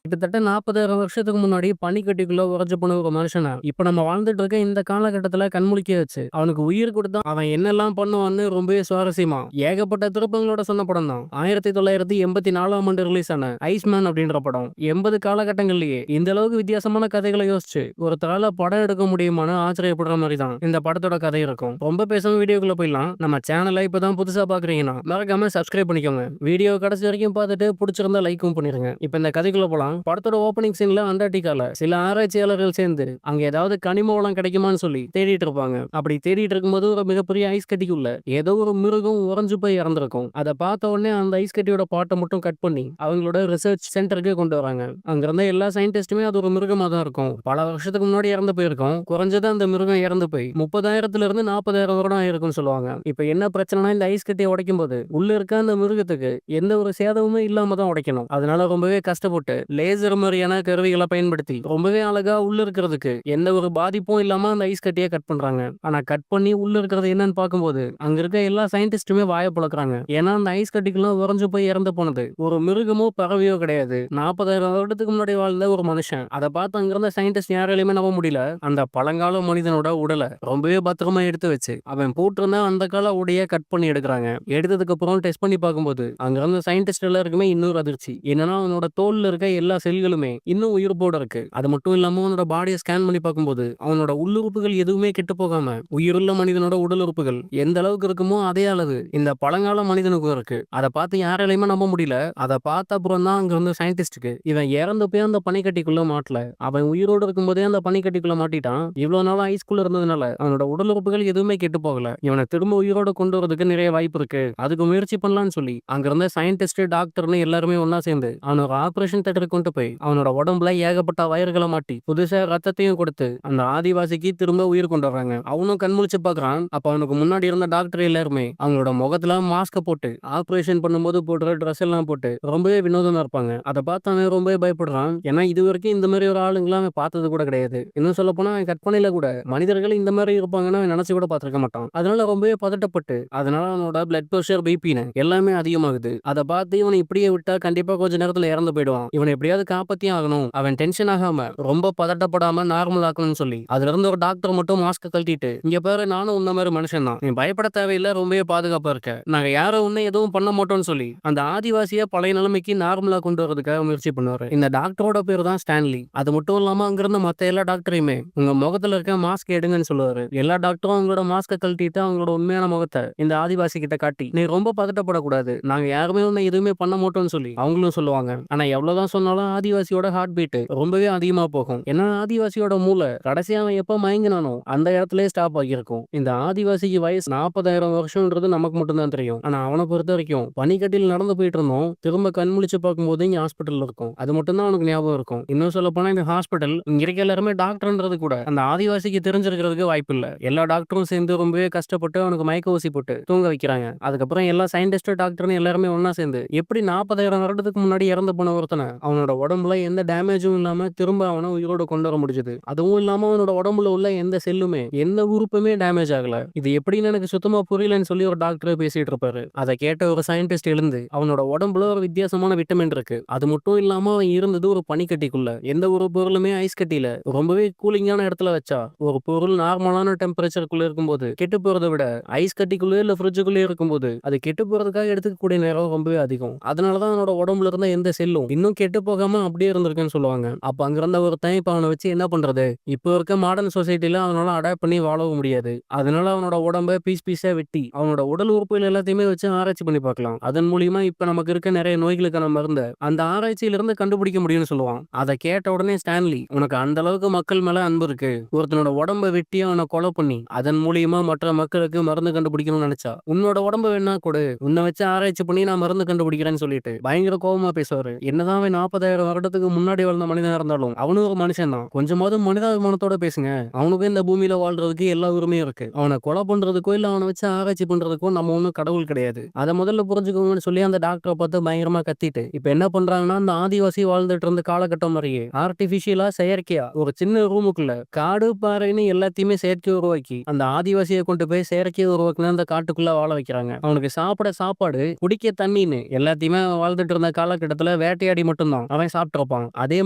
கிட்டத்தட்ட 40,000 வருஷத்துக்கு முன்னாடி பனிக்கட்டிக்குள்ள உறைஞ்சு போன ஒரு மனுஷன இப்ப நம்ம வாழ்ந்துட்டு இருக்க இந்த காலகட்டத்துல கண்முழிக்க வச்சு அவனுக்கு உயிர் கொடுத்தா அவன் என்னெல்லாம் பண்ணுவான்னு ரொம்பவே சுவாரஸ்யமா ஏகப்பட்ட திருப்பங்களோட சொன்ன படம் தான் 1984ஆம் ஆண்டு ரிலீஸ் ஆன ஐஸ்மேன் அப்படின்ற படம். 80 காலகட்டங்கள்லயே இந்த அளவுக்கு வித்தியாசமான கதைகளை யோசிச்சு ஒருத்தரால படம் எடுக்க முடியுமான்னு ஆச்சரியப்படுற மாதிரி தான் இந்த படத்தோட கதை இருக்கும். ரொம்ப பேசாம வீடியோக்குள்ள போயிடலாம். நம்ம சேனலை இப்பதான் புதுசா பாக்குறீங்கன்னா மறக்காம சப்ஸ்கிரைப் பண்ணிக்கோங்க. வீடியோ கடைசி வரைக்கும் பார்த்துட்டு பிடிச்சிருந்தா லைக்கும் பண்ணிருங்க. இப்ப இந்த கதைக்குள்ள போலாம். படத்தோட ஓப்பனிங் சீன்ல அண்டார்டிகால சில ஆராய்ச்சியாளர்கள் சேர்ந்து அங்க ஏதாவது கனிம வளம் கிடைக்குமான்னு சொல்லி தேடிட்டு இருப்பாங்க. அப்படி தேடிட்டு இருக்கும்போது ஒரு மிகப்பெரிய ஐஸ் கட்டிக்குள்ள ஏதோ ஒரு மிருகம் உறைஞ்சு போய் இறந்திருக்கும். அதை பார்த்த உடனே அந்த ஐஸ் கட்டியோட பாட்டை மட்டும் கட் பண்ணி அவங்களோட ரிசர்ச் சென்டருக்கு கொண்டு வராங்க. அங்க இருந்த எல்லா சயின்டிஸ்டுமே அது ஒரு மிருகமா தான் இருக்கும். பல வருஷத்துக்கு முன்னாடி இறந்து போயிருக்கும். குறைஞ்சது அந்த மிருகம் இறந்து போய் 30,000 இருந்து 40,000 வருடம் ஆயிருக்கும்னு சொல்லுவாங்க. இப்ப என்ன பிரச்சனைனா இந்த ஐஸ் கட்டியை உடைக்கும் போது உள்ள இருக்க அந்த மிருகத்துக்கு எந்த ஒரு சேதமுமே இல்லாம தான் உடைக்கணும். அதனால ரொம்பவே கஷ்டப்பட்டு லேசர் மாதிரியான கருவிகளை பயன்படுத்தி ரொம்பவே அழகா உள்ள இருக்கிறதுக்கு எந்த ஒரு பாதிப்பும் இல்லாம அந்த ஐஸ் கட்டியை கட் பண்றாங்க. ஆனா கட் பண்ணி உள்ள இருக்கிறது என்னன்னு பார்க்கும்போது அங்க இருக்க எல்லா சயின்டிஸ்டுமே வாய பழக்கிறாங்க. ஏன்னா அந்த ஐஸ் கட்டிக்கெல்லாம் உறைஞ்சு போய் இறந்து போனது ஒரு மிருகமோ பறவையோ கிடையாது. 40,000 வருடத்துக்கு முன்னாடி வாழ்ந்த ஒரு மனுஷன். அதை பார்த்து அங்க இருந்த சயின்டிஸ்ட் யாராலையுமே நம்ப முடியல. அந்த பழங்கால மனிதனோட உடலை ரொம்பவே பத்திரமா எடுத்து வச்சு அவன் போட்டிருந்த அந்த கால உடைய கட் பண்ணி எடுக்கிறாங்க. எடுத்ததுக்கு அப்புறம் டெஸ்ட் பண்ணி பார்க்கும்போது அங்க இருந்த சயின்டிஸ்ட் எல்லாருக்குமே இன்னொரு அதிர்ச்சி. என்னன்னா அவனோட தோல்ல இருக்க எல்லா செல்களுமே இன்னும் உயிர்ப்போட இருக்கு. அது மட்டும் இல்லாம அவனோட பாடியை ஸ்கேன் பண்ணி பார்க்கும்போது அவனோட உள்ளுறுப்புகள் எதுவுமே கெட்டு போகாம உயிருள்ள மனிதனோட உடல் உறுப்புகள் எந்த அளவுக்கு இருக்குமோ அதே அளவு இந்த பழங்கால மனிதனுக்கும் இருக்கு. அதை பார்த்து யாராலையுமே நம்ப முடியல. அதை பார்த்த அப்புறம் தான் அங்க இருந்த சயின்டிஸ்டுக்கு இவன் இறந்து போய் அந்த பனிக்கட்டிக்குள்ள மாட்டல. அவன் உயிரோடு இருக்கும்போதே அந்த பனிக்கட்டிக்குள்ள மாட்டிட்டான். இவ்வளவு நாள் ஐஸ்குள்ள இருந்ததுனால அவனோட உடல் உறுப்புகள் எதுவுமே கெட்டு போகல. இவனை திரும்ப உயிரோட கொண்டு வரதுக்கு நிறைய வாய்ப்பு இருக்கு. அதுக்கு முயற்சி பண்ணலாம்னு சொல்லி அங்க இருந்த சயின்டிஸ்ட் டாக்டர்னு எல்லாருமே ஒன்னா சேர்ந்து அவனோட ஆபரேஷன் தேட்டருக்கு கொண்டு போய் அவனோட உடம்புல ஏகப்பட்ட வயர்களை மாட்டி புதுசா ரத்தத்தையும் கொடுத்து அந்த ஆதிவாசிக்கு திரும்ப உயிர் கொண்டு வர்றாங்க. அவனும் கண்முழிச்சு பாக்குறான். அப்ப அவனுக்கு முன்னாடி இருந்த டாக்டர் எல்லாருமே அவங்களோட முகத்துல மாஸ்க போட்டு ஆபரேஷன் பண்ணும்போது போடுற ட்ரெஸ் எல்லாம் போட்டு ரொம்பவே வினோதமா இருப்பாங்க. அதை பார்த்து அவன் ரொம்பவே பயப்படுறான். ஏன்னா இது வரைக்கும் இந்த மாதிரி ஒரு ஆளுங்களாம் அவன் பார்த்தது கூட கிடையாது. இன்னும் சொல்ல போனா அவன் கற்பனையில கூட மனிதர்கள் இந்த மாதிரி இருப்பாங்கன்னு அவன் நினைச்சு கூட பார்த்திருக்க மாட்டான். அதனால ரொம்பவே பதட்டப்பட்டு அதனால அவனோட பிளட் பிரஷர் பிபின்னு எல்லாமே அதிகமாகுது. அதை பார்த்து இவனை இப்படியே விட்டா கண்டிப்பா கொஞ்ச நேரத்துல இறந்து போயிடுவான். இவனை எப்படியாவது காப்பாத்தியும் ஆகணும். அவன் டென்ஷன் ஆகாம ரொம்ப பதட்டப்படாம நார்மல் ஆக்கணும்னு சொல்லி அதுல இருந்து ஒரு டாக்டர் மட்டும் மாஸ்க் கழட்டிட்டு இங்க பாரு நானும் உன்ன மாதிரி மனுஷன் தான். நீ பயப்பட தேவையில்லை. ரொம்பவே பாதுகாப்பா இருக்க. நாங்க யாரும் உன்னை எதுவும் பண்ண மாட்டோம்னு சொல்லி அந்த ஆதிவாசிய பழைய நிலைமைக்கு நார்மலா கொண்டு வரதுக்காக முயற்சி பண்ணுவாரு. இந்த டாக்டரோட பேர் தான் ஸ்டான்லி. அது மட்டும் இல்லாம அங்க இருந்த மத்த எல்லா டாக்டரையுமே உங்க முகத்துல இருக்க மாஸ்க் எடுங்கன்னு சொல்லுவாரு. எல்லா டாக்டரும் அவங்களோட மாஸ்க கழட்டிட்டு அவங்களோட உண்மையான முகத்தை இந்த ஆதிவாசி கிட்ட காட்டி நீ ரொம்ப பதட்டப்படக்கூடாது. நாங்க யாருமே உன்னை எதுவுமே பண்ண மாட்டோம்னு சொல்லி அவங்களும் சொல்லுவாங்க. ஆனா எவ்வளவுதான் சொன்னாலும் ஆதிவாசியோட ஹார்ட் பீட் ரொம்பவே அதிகமா போகும். ஏன்னா ஆதிவாசியோட மூளை கடைசியா அவன் எப்ப மயங்கினானோ அந்த இடத்துலயே ஸ்டாப் ஆகியிருக்கும். இந்த ஆதிவாசிக்கு வயசு 40,000 வருஷம்ன்றது நமக்கு மட்டும்தான் தெரியும். ஆனா அவனை பொறுத்த வரைக்கும் பனிக்கட்டியில் நடந்து போயிட்டு இருந்தோம். திரும்ப கண் முழிச்சு பார்க்கும்போது இங்க ஹாஸ்பிட்டல் இருக்கும். அது மட்டும் தான் அவனுக்கு ஞாபகம் இருக்கும். இன்னும் சொல்ல போனா இந்த ஹாஸ்பிட்டல் இங்க இருக்க எல்லாருமே டாக்டர்ன்றது கூட அந்த ஆதிவாசிக்கு தெரிஞ்சிருக்கிறதுக்கு வாய்ப்பு இல்ல. எல்லா டாக்டரும் சேர்ந்து ரொம்பவே கஷ்டப்பட்டு அவனுக்கு மயக்க ஊசி போட்டு தூங்க வைக்கிறாங்க. அதுக்கப்புறம் எல்லா சயின்டிஸ்ட் டாக்டர்னு எல்லாருமே ஒன்னா சேர்ந்து எப்படி 40,000 வருடத்துக்கு முன்னாடி இறந்து போன ஒருத்தனை அவனோட உடம்புல எந்த டேமேஜும் இல்லாம திரும்ப அவனை உயிரோட கொண்டு வர முடிஞ்சது. அதுவும் இல்லாம அவனோட உடம்புல உள்ள எந்த செல்லுமே எந்த உறுப்புமே டேமேஜ் ஆகல. இது எப்படின்னு எனக்கு சுத்தமா புரியலன்னு சொல்லி ஒரு டாக்டர் பேசிட்டு இருப்பாரு. அதை கேட்ட ஒரு சயின்டிஸ்ட் எழுந்து அவனோட உடம்புல ஒரு வித்தியாசமான விட்டமின் இருக்கு. அது மட்டும் இல்லாம அவன் இருந்தது ஒரு பனிக்கட்டிக்குள்ள. எந்த ஒரு பொருளுமே ஐஸ் கட்டியில ரொம்பவே கூலிங்கான இடத்துல வச்சா ஒரு பொருள் நார்மலான டெம்பரேச்சருக்குள்ள இருக்கும்போது கெட்டு போறதை விட ஐஸ் கட்டிக்குள்ளே இல்ல ஃப்ரிட்ஜுக்குள்ளே இருக்கும்போது அது கெட்டு போறதுக்காக எடுத்துக்கக்கூடிய நேரம் ரொம்பவே அதிகம். அதனாலதான் அவனோட உடம்புல இருந்த எந்த செல்லும் இன்னும் கெட்டு போகாம அப்படியே இருந்திருக்குன்னு சொல்லுவாங்க. அப்ப அங்க இருந்த ஒருத்தன் இப்ப அவனை வச்சு என்ன பண்றது? இப்போ இருக்க மாடர்ன் சொசைட்டில அவனால அடாப்ட் பண்ணி வாழவும் முடியாது. அதனால அவனோட உடம்ப பீஸ் பீஸா வெட்டி அவனோட உடல் உறுப்புகள் எல்லாத்தையுமே வச்சு ஆராய்ச்சி பண்ணி பார்க்கலாம். அதன் மூலியமா இப்ப நமக்கு இருக்க நிறைய நோய்களுக்கான மருந்த அந்த ஆராய்ச்சியில இருந்து கண்டுபிடிக்க முடியும்னு சொல்லுவான். அதை கேட்ட உடனே ஸ்டான்லி உனக்கு அந்த அளவுக்கு மக்கள் மேல அன்பு இருக்கு. ஒருத்தனோட உடம்ப வெட்டி அவனை கொலை பண்ணி அதன் மூலியமா மற்ற மக்களுக்கு மருந்து கண்டுபிடிக்கணும்னு நினைச்சா உன்னோட உடம்ப வேணா கொடு. உன்னை வச்சு ஆராய்ச்சி பண்ணி நான் மருந்து கண்டுபிடிக்கிறேன்னு சொல்லிட்டு பயங்கர கோபமா பேசுவாரு. என்னதான் 40,000 வருடத்துக்கு முன்னாடி வாழ்ந்த மனிதனா இருந்தாலும் அவனும் ஒரு மனுஷன் தான். கொஞ்சமாவது மனிதாபிமானத்தோட பேசுங்க. அவனுக்கும் இந்த பூமியில வாழ்றதுக்கு எல்லா உரிமையும் இருக்கு. அவனை கொலை பண்றதுக்கோ இல்ல அவனை வச்சு ஆராய்ச்சி பண்றதுக்கோ நம்ம ஒன்னும் கடவுள் கிடையாது. அதை முதல்ல புரிஞ்சுக்கோங்கன்னு சொல்லி அந்த டாக்டரை பார்த்து பயங்கரமா கத்திட்டு இப்ப என்ன பண்றாங்கன்னா அந்த ஆதிவாசி வாழ்ந்துட்டு இருந்த காலகட்டம் மாதிரியே ஆர்டிபிஷியலா செயற்கையா ஒரு சின்ன ரூமுக்குள்ள காடு பாறைன்னு எல்லாத்தையுமே செயற்கை உருவாக்கி அந்த ஆதிவாசியை கொண்டு போய் செயற்கையை உருவாக்குன அந்த காட்டுக்குள்ள வாழ வைக்கிறாங்க. அவனுக்கு சாப்பிட சாப்பாடு குடிக்க தண்ணின்னு எல்லாத்தையுமே வாழ்ந்துட்டு இருந்த காலகட்டத்துல வேட்டையாடி மட்டும்தான் அவன் சாப்பிட்டிருப்பான். அதே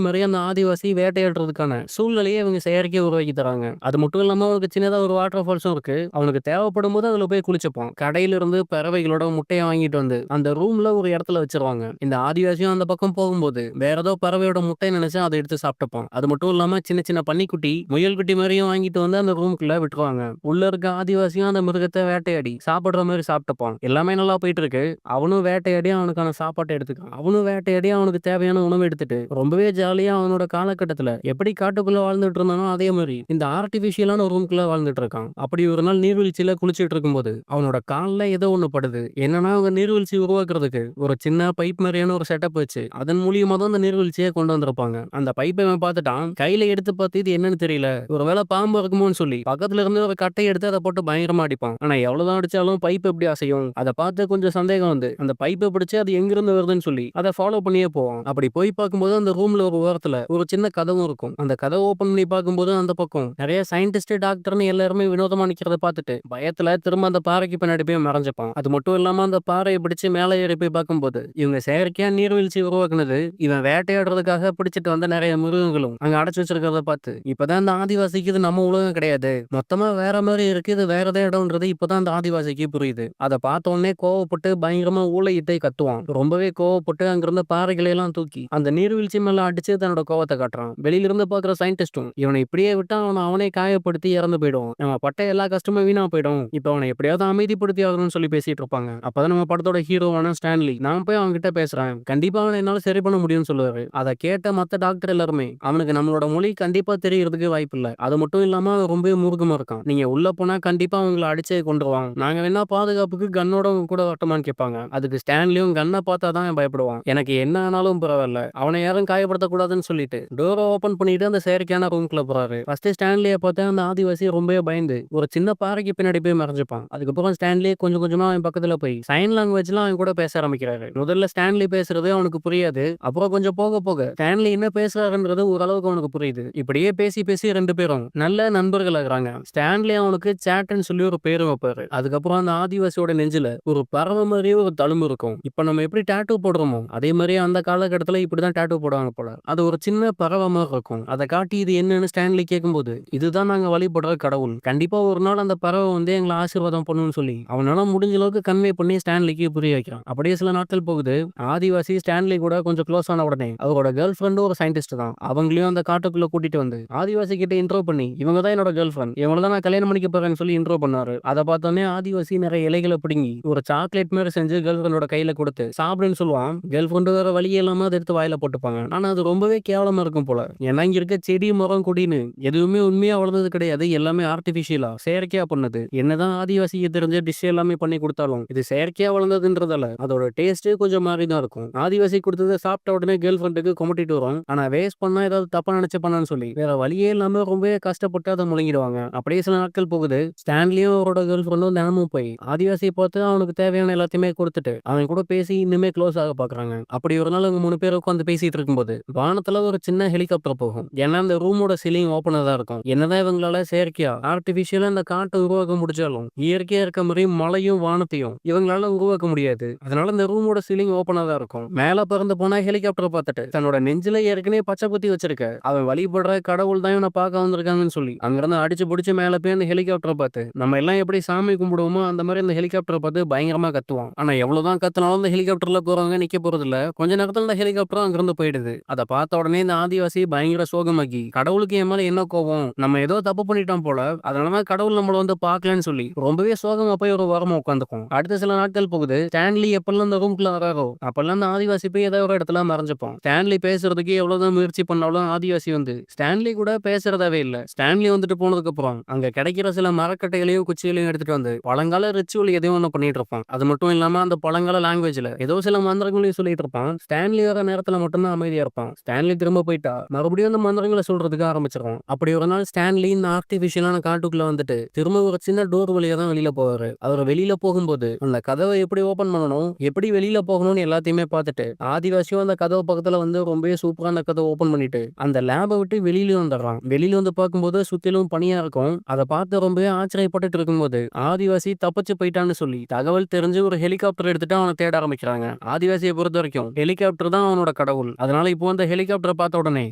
மாதிரி அந்த ஆதிவாசி வேட்டையாடுறதுக்கான சூழ்நிலையை இவங்க செயற்கையா உருவாக்கி தராங்க. அது மட்டும் இல்லாம அவனுக்கு சின்னதா ஒரு வாட்டர் ஃபால்ஸும் இருக்கு. அவனுக்கு தேவைப்படும் போது அதுல போய் குளிச்சுப்பான். கடையில இருந்து பறவைகளோட முட்டைய வாங்கிட்டு வந்து அந்த ரூம்ல ஒரு இடத்துல வச்சிருவாங்க. இந்த ஆதிவாசியும் அந்த பக்கம் போகும்போது வேற ஏதோ பறவையோட முட்டையை நினைச்சு அதை எடுத்து சாப்பிட்டுப்பான். அது மட்டும் இல்லாம சின்ன சின்ன பன்னிக்குட்டி, முயல் குட்டி மாதிரியும் வாங்கிட்டு வந்து அந்த ரூமுக்குள்ள விட்டுருவாங்க. உள்ள இருக்க ஆதிவாசியும் அந்த மிருகத்தை வேட்டையாடி சாப்பிடுற மாதிரி சாப்பிட்டுப்பான். எல்லாமே நல்லா போயிட்டு இருக்கு. அவனும் வேட்டையாடி அவனுக்கான சாப்பாட்டை எடுத்துக்கான். அவனும் வேட்டையாடி அவனுக்கு தேவையான உணவு எடுத்துட்டு ரொம்பவே ஜாலியா அவனோட காலகட்டத்துல எப்படி காட்டுக்குள்ள வாழ்ந்துட்டு இருந்தானோ அதே மாதிரி இந்த ஆர்டிபிஷியலான ரூம்குள்ள வாழ்ந்துட்டு இருக்கான். அப்படி ஒரு நாள் நீர்வீழ்ச்சியில குளிச்சிட்டு இருக்கும்போது அவனோட கால்ல ஏதோ ஒண்ணு படுது. என்னன்னா அவங்க நீர்வீழ்ச்சி உருவாக்குறதுக்கு ஒரு சின்ன பைப் மாதிரியான ஒரு செட்டப் வச்சு அதன் மூலியமா தான் அந்த நீர்வீழ்ச்சியை கொண்டு வந்திருப்பாங்க. அந்த பைப்பை அவன் பார்த்துட்டான். கையில எடுத்து பார்த்து இது என்னன்னு தெரியல. ஒருவேளை பாம்பு இருக்குமோன்னு சொல்லி பக்கத்துல இருந்து ஒரு கட்டை எடுத்து அதை போட்டு பயங்கரமா அடிப்பான். ஆனா எவ்வளவுதான் அடிச்சாலும் பைப் எப்படி அசையும்? அதை பார்த்து கொஞ்சம் சந்தேகம் வந்து அந்த பைப்பை பிடிச்சு அது எங்கிருந்து வருதுன்னு சொல்லி அதை ஃபாலோ பண்ணியே போவான். அப்படி போய் பார்க்கும்போது அந்த ரூம்ல ஒரு ஓரத்துல ஒரு சின்ன கதவும் இருக்கும். அந்த கதவை ஓபன் பண்ணி பார்க்கும்போது அந்த பக்கம் நிறைய சயின்டிஸ்ட் டாக்டர்னு எல்லாருமே வினோதமா நிக்கிறத பார்த்துட்டு பயத்துல திரும்ப அந்த பாறைக்கு பின்னாடி போய் மறைஞ்சுப்பான். அது மட்டும் இல்லாம அந்த பாறையை பிடிச்சு மேலே ஏறி போய் பார்க்கும்போது இவங்க செயற்கையா நீர்வீழ்ச்சி உருவாக்குனது இவன் வேட்டையாடுறதுக்காக பிடிச்சிட்டு வந்த நிறைய மிருகங்களும் அங்க அடைச்சு வச்சிருக்கிறத பார்த்து இப்பதான் இந்த ஆதிவாசிக்கு இது நம்ம உலகம் கிடையாது, மொத்தமா வேற மாதிரி இருக்கு, இது வேற இடம்ன்றது இப்பதான் அந்த ஆதிவாசிக்கு புரியுது. அதை பார்த்த உடனே கோவப்பட்டு பயங்கரமா ஊளையிட்டே கத்துவான். ரொம்பவே கோவப்பட்டு அங்கிருந்த பாறைகளை எல்லாம் தூக்கி அந்த நீர்வீழ்ச்சி மேல அடிச்சு தன்னோட கோவத்தை காட்டுறான். வெளியில இருந்து பாக்குற சயின்டிஸ்டும் இவனை இப்படியே விட்டா அவனே காயப்படுத்தி இறந்து போயிடும், நம்ம பட்ட எல்லா கஷ்டமும் வீணா போயிடும், இப்ப அவனை எப்படியாவது அமைதிப்படுத்தி ஆகணும்னு சொல்லி பேசிட்டு இருப்பாங்க. அப்பதான் நம்ம படத்தோட ஹீரோவான ஸ்டான்லி நான் போய் அவங்க கிட்ட பேசுறேன், கண்டிப்பா அவனை என்னால சரி பண்ண முடியும்னு சொல்லுவாரு. அதை கேட்ட மத்த டாக்டர் எல்லாருமே அவனுக்கு நம்மளோட மொழி கண்டிப்பா தெரியறதுக்கு வாய்ப்பு இல்ல, அது மட்டும் இல்லாம அவன் ரொம்ப மூர்க்கமா இருக்கான், நீங்க உள்ள போனா கண்டிப்பா அவங்களை அடிச்சே கொண்டுருவான், நாங்க வேணா பாதுகாப்புக்கு கன்னோட கூட வரட்டுமான்னு கேட்பாங்க. அதுக்கு ஸ்டான்லியும் கன்னை பார்த்தா தான் பயப்படுவான், எனக்கு என்ன ஆனாலும் பரவாயில்ல, அவனை யாரும் காயப்படுத்தக்கூடாதுன்னு சொல்லிட்டு டோரை ஓபன் பண்ணிட்டு அந்த செயற்கையான ரூம்குள்ள போறாரு. ஃபர்ஸ்ட் ஸ்டான்லியை பார்த்தா அந்த ஆதிவாசி ரொம்பவே பயந்து ஒரு சின்ன பாறைக்கு பின்னாடி போய் மறைஞ்சுப்பான். அதுக்கப்புறம் ஸ்டான்லி கொஞ்சம் கொஞ்சமா அவன் பக்கத்துல போய் சைன் லாங்குவேஜ்ல அவன் கூட பேச ஆரம்பிக்கிறாரு. முதல்ல ஸ்டான்லி பேசுறது அவனுக்கு புரியாது. அப்புறம் கொஞ்சம் போக போக ஸ்டான்லி என்ன பேசுறாருன்றது ஓரளவுக்கு அவனுக்கு புரியுது. இப்படியே பேசி பேசி ரெண்டு பேரும் நல்ல நண்பர்கள் ஆகுறாங்க. ஸ்டான்லி அவனுக்கு சேட்டன் சொல்லி ஒரு பேரு வைப்பாரு. அதுக்கப்புறம் அந்த ஆதிவாசியோட நெஞ்சில ஒரு பறவை மாதிரியே ஒரு தழும்பு இருக்கும். இப்ப நம்ம எப்படி டாட்டூ போடுறோமோ அதே மாதிரி அந்த காலகட்டத்துல இப்படிதான் டாட்டூ போடுவாங்க போல. அது ஒரு சின்ன பறவை மாதிரி இருக்கும். அதை காட்டி இது என்னன்னு ஸ்டான்லி கேட்கும்போது இதுதான் நாங்க வழிபடுற கடவுள், கண்டிப்பா ஒரு நாள் அந்த பறவை வந்து எங்களை ஆசீர்வாதம் பண்ணணும்னு சொல்லி அவனால முடிஞ்ச அளவுக்கு கன்வே பண்ணி ஸ்டான்லிக்கு புரிய வைக்கிறான். அப்படியே சில நாட்கள் போகுது. ஆதிவாசி ஸ்டான்லி கூட கொஞ்சம் க்ளோஸ் ஆன உடனே அவரோட கேர்ள் ஃப்ரெண்டும் ஒரு சயின்டிஸ்ட் தான். அவங்களையும் அந்த காட்டுக்குள்ள கூட்டிட்டு வந்து ஆதிவாசி கிட்ட இன்ட்ரோ பண்ணி இவங்க தான் என்னோட கேர்ள் ஃப்ரெண்ட், இவங்களை தான் நான் கல்யாணம் பண்ணிக்க போறேன்னு சொல்லி இன்ட்ரோ பண்ணாரு. அதை பார்த்தோன்னே ஆதிவாசி நிறைய இலைகளை பிடுங்கி ஒரு சாக்லேட் மாதிரி செஞ்சு கேர்ள் ஃப்ரெண்டோட கையில கொடுத்து சாப்பிடுன்னு சொல்லுவான். கேர்ள் ஃப்ரெண்டு வேற வழி இல்லாம அதை எடுத்து வாயில போட்டுப்பாங்க. ஆனா அது ரொம்பவே கேவலமா இருக்கும் போல. ஏன்னா இங்க இருக்க செடி மரம் கொடின்னு எதுவுமே உண்மையா வளர்ந்தது கிடையாது, எல்லாமே ஆர்டிபிஷியலா செயற்கையா பண்ணது. என்னதான் ஆதிவாசிக்கு தெரிஞ்ச டிஷ் எல்லாமே பண்ணி கொடுத்தாலும் இது செயற்கையா வளர்ந்ததுன்றதால அதோட டேஸ்ட் கொஞ்சம் மாறி தான் இருக்கும். ஆதிவாசி கொடுத்ததை சாப்பிட்ட உடனே கேர்ள் ஃப்ரெண்டுக்கு கொமட்டிட்டு வரும். ஆனா வேஸ்ட் பண்ணா ஏதாவது தப்பா நினைச்சு பண்ணான்னு சொல்லி வேற வழியே இல்லாம ரொம்பவே கஷ்டப்பட்டு அதை முழுங்கிடுவாங்க. அப்படியே சில நாட்கள் போகுது. ஸ்டான்லியும் அவரோட கேர்ள் ஃப்ரெண்டும் தினமும் போய் ஆதிவாசியை பார்த்து அவனுக்கு தேவையான எல்லாத்தையுமே கொடுத்துட்டு அவன் கூட பேசி இன்னுமே க்ளோஸ் ஆக பாக்குறாங்க. அப்படி ஒரு நாள் அவங்க 3 பேர் உட்காந்து பேசிட்டு இருக்கும்போது வானத்துல ஒரு சின்ன ஹெலிகாப்டர் போகும். ஏன்னா அந்த ரூமோட சீலிங் ஓப்பனா தான் இருக்கும். என்னதான் இவங்களால செயற்கையா ஆர்டிபிஷியலா இந்த காட்டை உருவாக்க முடிச்சாலும் இயற்கையா இருக்க மாதிரி மழையும் வானத்தையும் இவங்களால உருவாக்க முடியாது. அதனால இந்த ரூமோட சீலிங் ஓப்பனா தான் இருக்கும். மேல பறந்து போனா ஹெலிகாப்டர் பார்த்துட்டு தன்னோட நெஞ்சில ஏற்கனவே பச்சை குத்தி வச்சிருக்க அவன் வழிபடுற கடவுள் தான் இவனை பார்க்க வந்திருக்காங்கன்னு சொல்லி அங்கிருந்து அடிச்சு பிடிச்சு மேல போய் அந்த ஹெலிகாப்டரை பார்த்து நம்ம எல்லாம் எப்படி சாமி கும்பிடுவோமோ அந்த மாதிரி அந்த ஹெலிகாப்டரை பார்த்து பயங்கரமா கத்துவான். ஆனா எவ்வளவுதான் கத்தினாலும் அந்த ஹெலிகாப்டர்ல போறவங்க நிக்க போறது இல்ல. கொஞ்ச நேரத்துல இந்த ஹெலிகாப்டரும் அங்கிருந்து போயிடுது. அதை பார்த்த உடனே இந்த ஆதிவாசி பயங்கர சோகமாக்கி கடவுளுக்கு என் மேல என்ன கோபம், நம்ம ஏதோ தப்பு பண்ணிட்டோம் போல, அதனாலதான் கடவுள் நம்மள வந்து பாக்கலன்னு சொல்லி ரொம்பவே சோகமா போய் ஒரு வாரமா உட்காந்துக்கும். அடுத்த சில நாட்கள் போகுது. ஸ்டான்லி எப்பெல்லாம் இந்த ரூம்குள்ள வராரோ அப்பெல்லாம் அந்த ஆதிவாசி போய் ஏதோ ஒரு இடத்துல மறைஞ்சுப்பான். ஸ்டான்லி பேசுறதுக்கு எவ்வளவுதான் முயற்சி பண்ணாலும் ஆதிவாசி வந்து ஸ்டான்லி கூட பேசுறதாவே இல்ல. ஸ்டான்லி வந்துட்டு போனதுக்கு அப்புறம் அங்க கிடைக்கிற சில மரக்கட்டைகளையும் குச்சிகளையும் எடுத்துட்டு வந்து பழங்கால ரிச்சுவல் எதையும் ஒண்ணு பண்ணிட்டு இருப்பான். அது மட்டும் இல்லாம அந்த பழங்கால லாங்குவேஜ்ல ஏதோ சில மந்திரங்களையும் சொல்லிட்டு இருப்பான். ஸ்டான்லி வர நேரத்துல மட்டும்தான் அமைதியா இருப்பான். ஸ்டான்லி திரும்ப போயிட்டா மறுபடியும் அந்த மந்திரங்களை சொல்றதுக்கு ஆரம்பிச்சிருவான். அப்படி ஒரு நாள் ஸ்டான்லி இந்த ஆர்டிபிஷியலான காட்டுக்குள்ள வந்துட்டு திரும்ப ஒரு சின்ன டோர் வழியா தான் வெளியில போவாரு. அவர் வெளியில போகும்போது அந்த கதவை எப்படி ஓபன் பண்ணணும், எப்படி வெளியில போகணும்னு எல்லாத்தையுமே பார்த்துட்டு ஆதிவாசியும் அந்த கதவு பக்கத்துல வந்து ரொம்பவே சூப்பரா அந்த கதவை ஓபன் பண்ணிட்டு அந்த லேபை விட்டு வெளியில வந்துடுறான். வெளியில வந்து பார்க்கும்போது சுத்திலும் பனியா இருக்கும். அதை பார்த்து ரொம்பவே ஆச்சரியப்பட்டுட்டு இருக்கும்போது ஆதிவாசி தப்பிச்சு போயிட்டான்னு சொல்லி தகவல் தெரிஞ்சு ஒரு ஹெலிகாப்டர் எடுத்துட்டு அவனை தேட ஆரம்பிக்கிறாங்க. ஆதிவாசியை பொறுத்த வரைக்கும் ஹெலிகாப்டர் தான் அவனோட கடவுள். அதனால இப்போ அந்த ஹெலிகாப்டர பார்த்த உடனே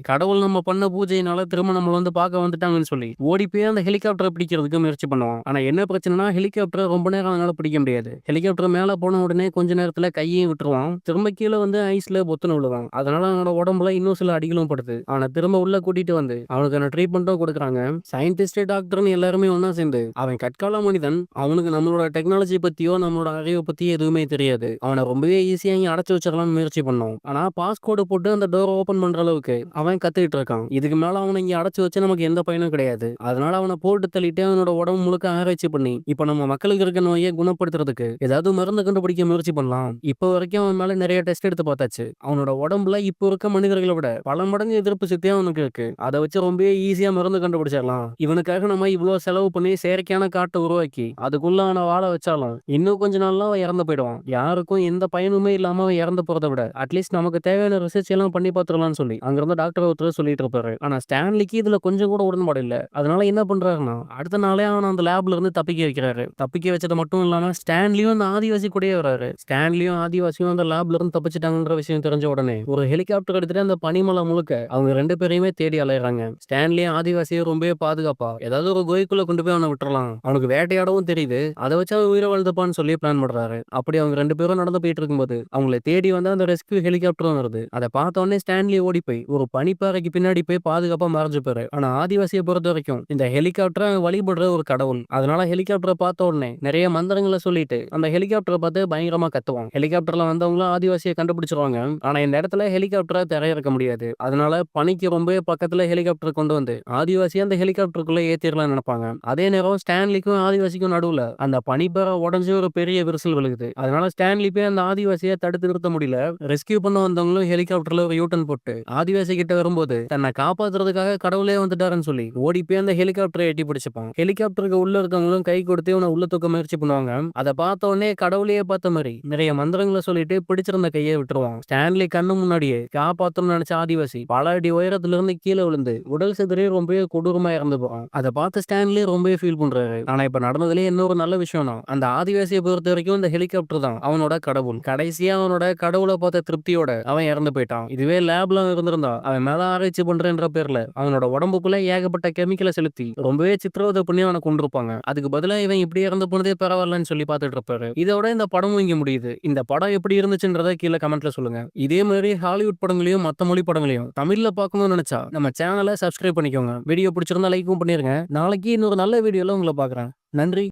கடவுள் நம்ம பண்ண பூஜையினால திரும்ப நம்மள வந்து பார்க்க வந்துட்டாங்கன்னு சொல்லி ஓடி போய் அந்த ஹெலிகாப்டர பிடிக்கிறதுக்கு முயற்சி பண்ணுவான். ஆனா என்ன பிரச்சனைனா ஹெலிகாப்டர ரொம்ப நேரம் அவனால பிடிக்க முடியாது. ஹெலிகாப்டர் மேல போன உடனே கொஞ்ச நேரத்துல கையையும் விட்டுருவான். திரும்ப கீழ வந்து ஐஸ்ல பொத்துன்னு விழுவான். அதனால அவனோட உடம்புல இன்னும் சில அடிகளும் படுது. அவன திரும்ப உள்ள கூட்டிட்டு வந்து அவனுக்கான ட்ரீட்மெண்ட்டும் கொடுக்குறாங்க. சயின்டிஸ்ட், டாக்டர்னு எல்லாருமே ஒண்ணா சேர்ந்து அவன் கற்கால மனிதன். அவனுக்கு நம்மளோட டெக்னாலஜி பத்தியோ நம்மளோட அறிவை பத்தியோ எதுவுமே தெரியாது. அவனை ரொம்பவே ஈஸியா இங்க அடைச்சு வச்சிடலாம்னு முயற்சி பண்ணோம். ஆனா பாஸ்கோடு போட்டு அந்த டோர் ஓபன் பண்ற அளவுக்கு அவன் கத்துக்கிட்டு இருக்கான். இதுக்கு மேல அவனை இங்க அடைச்சு வச்சு நமக்கு எந்த பயனும் கிடையாது. அதனால அவனை போட்டு தள்ளிட்டு அவனோட உடம்பு முழுக்க ஆராய்ச்சி பண்ணி இப்ப நம்ம மக்களுக்கு இருக்க நோயை குணப்படுத்துறதுக்கு ஏதாவது மருந்து கண்டுபிடிக்க முயற்சி பண்ணலாம். இப்போ வரைக்கும் அவன் மேல நிறைய டெஸ்ட் எடுத்து பார்த்தாச்சு. அவனோட உடம்புல இப்போ இருக்க மனிதர்களை விட பல மடங்கு எதிர்ப்பு சக்தியா அவனுக்கு இருக்கு. அதை வச்சு ரொம்ப ஈஸியா மருந்து கண்டுபிடிச்சிடலாம். இவனுக்காக நம்ம இவ்வளவு செலவு பண்ணி செயற்கையான காட்டை உருவாக்கி அதுக்குள்ள அவனை வாழ வச்சாலும் இன்னும் கொஞ்ச நாள்ல அவன் இறந்து போயிடுவான். யாருக்கும் எந்த பயனுமே இல்லாம அவன் இறந்து போறதை விட அட்லீஸ்ட் நமக்கு தேவையான ரிசர்ச் எல்லாம் பண்ணி பார்த்துடலாம்னு சொல்லி அங்கிருந்த டாக்டர் ஒருத்தர் சொல்லிட்டு இருப்பாரு. ஆனா ஸ்டான்லிக்கு இதுல கொஞ்சம் கூட உடன்பாடு இல்ல. அதனால என்ன பண்றாருன்னா அடுத்த நாளே அவன் அந்த லேப்ல இருந்து தப்பிக்க வைக்கிறாரு. தப்பிக்க வச்சது மட்டும் இல்லாம ஸ்டான்லியும் அந்த ஆதிவாசி கூடயே வராரு. ஸ்டான்லியும் ஆதிவாசியும் அந்த லேப்ல இருந்து தப்பிச்சிட்டாங்கன்ற விஷயம் தெரிஞ்ச உடனே ஒரு ஹெலிகாப்டர் எடுத்துட்டு அந்த பனிமலை முழுக்க அவங்க 2 பேரையுமே தேடி அலையறாங்க. ஸ்டான்லியும் ஆதிவாசியை ரொம்பவே பாதுகாப்பா ஏதாவது ஒரு குகைக்குள்ள கொண்டு போய் அவனை விட்டுறலாம். அவனுக்கு வேட்டையாடவும் தெரியுது. அதை வச்சு அவன் உயிரை வாழ்ந்துப்பான்னு சொல்லி பிளான் பண்றாரு. அப்படி அவங்க 2 பேரும் நடந்து போயிட்டு இருக்கும்போது அவங்களை தேடி வந்து அந்த ரெஸ்கியூ ஹெலிகாப்டரும் வருது. அதை பார்த்த உடனே ஸ்டான்லி ஓடி போய் ஒரு பனிப்பாறைக்கு பின்னாடி போய் பாதுகாப்பா மறைஞ்சு போறாரு. ஆனா ஆதிவாசியை பொறுத்த வரைக்கும் இந்த ஹெலிகாப்டரை வழிபடுற ஒரு கடவுள். அதனால ஹெலிகாப்டரை பார்த்த உடனே நிறைய மந்திரங்களை சொல்லிட்டு அந்த ஹெலிகாப்டரை பார்த்து பயங்கரமா கத்துவான். ஹெலிகாப்டர்ல வந்தவங்களும் ஆதிவாசியை கண்டுபிடிச்சிருவாங்க. ஆனா இந்த இடத்துல ஹெலிகாப்டரை தரையிறக்க முடியாது. அதனால பனிக்கு ரொம்ப பக்கத்துல ஹெலிகாப்டர் கொண்டு வந்து ஆதிவாசியை அந்த ஹெலிகாப்டருக்குள்ள ஏத்திரலாம் நினைப்பாங்க. அதே நேரம் ஸ்டான்லிக்கும் ஆதிவாசிக்கும் நடுவுல அந்த பனிப்பாறை உடஞ்சு ஒரு பெரிய விரிசல் விழுகுது. அதனால ஸ்டான்லி போய் அந்த ஆதிவாசியை தடுத்து நிறுத்த முடியல. ரெஸ்கியூ பண்ண வந்தவங்களும் ஹெலிகாப்டர்ல ஒரு யூட்டன் போட்டு ஆதிவாசி கிட்ட வரும்போது தன்னை காப்பாத்துறதுக்காக கடவுளே வந்துட்டாருன்னு சொல்லி ஓடி போய் அந்த ஹெலிகாப்டரை எட்டி பிடிச்சுப்பான். ஹெலிகாப்டருக்கு உள்ள இருக்கவங்களும் கை கொடுத்து உன உள்ள தூக்க முயற்சி பண்ணுவாங்க. அதை பார்த்த உடனே கடவுளையே பார்த்த மாதிரி நிறைய மந்திரங்களை சொல்லிட்டு பிடிச்சிருந்த கையை விட்டுருவான். ஸ்டான்லி கண்ணு முன்னாடியே காப்பாத்தணும்னு நினைச்ச ஆதிவாசி பல அடி உயரத்துல இருந்து கீழே விழுந்து உடல் சிதறி ரொம்பவே கொடூரமா இறந்து போறான். அதை பார்த்து ஸ்டான்லி ரொம்பவே ஃபீல் பண்றாரு. ஆனா இப்ப நடந்ததுலேயே இன்னொரு நல்ல விஷயம்னா அந்த ஆதிவாசியை பொறுத்த வரைக்கும் இந்த ஹெலிகாப்டர் தான் அவனோட கடவுள். கடைசியா அவனோட கடவுளை பார்த்த திருப்தியோட அவன் இறந்து போயிட்டான். இதுவே லேப்ல இருந்திருந்தா அவன் மேல ஆராய்ச்சி பண்றேன்ற பேர்ல அவனோட உடம்புக்குள்ள ஏகப்பட்ட கெமிக்கலை செலுத்தி ரொம்பவே சித்திரவதை பண்ணி அவனை கொண்டிருப்பாங்க. அதுக்கு பதிலா இவன் இப்படி இறந்து போனதே பரவாயில்லன்னு சொல்லி பார்த்துட்டு இருப்பாரு. இதோட இந்த படமும் இங்க முடியுது. இந்த படம் எப்படி இருந்துச்சுன்றத கீழே கமெண்ட்ல சொல்லுங்க. இதே மாதிரி ஹாலிவுட் படங்களையும் மத்த மொழி படங்களையும் தமிழ்ல பார்க்கணும்னு நினைச்சா நம்ம சேனலை சப்ஸ்கிரைப் பண்ணிக்கோங்க. வீடியோ பிடிச்சிருந்தா லைக்கும் பண்ணிருங்க. நாளைக்கு இன்னொரு நல்ல வீடியோல உங்களை பார்க்குறேன். நன்றி.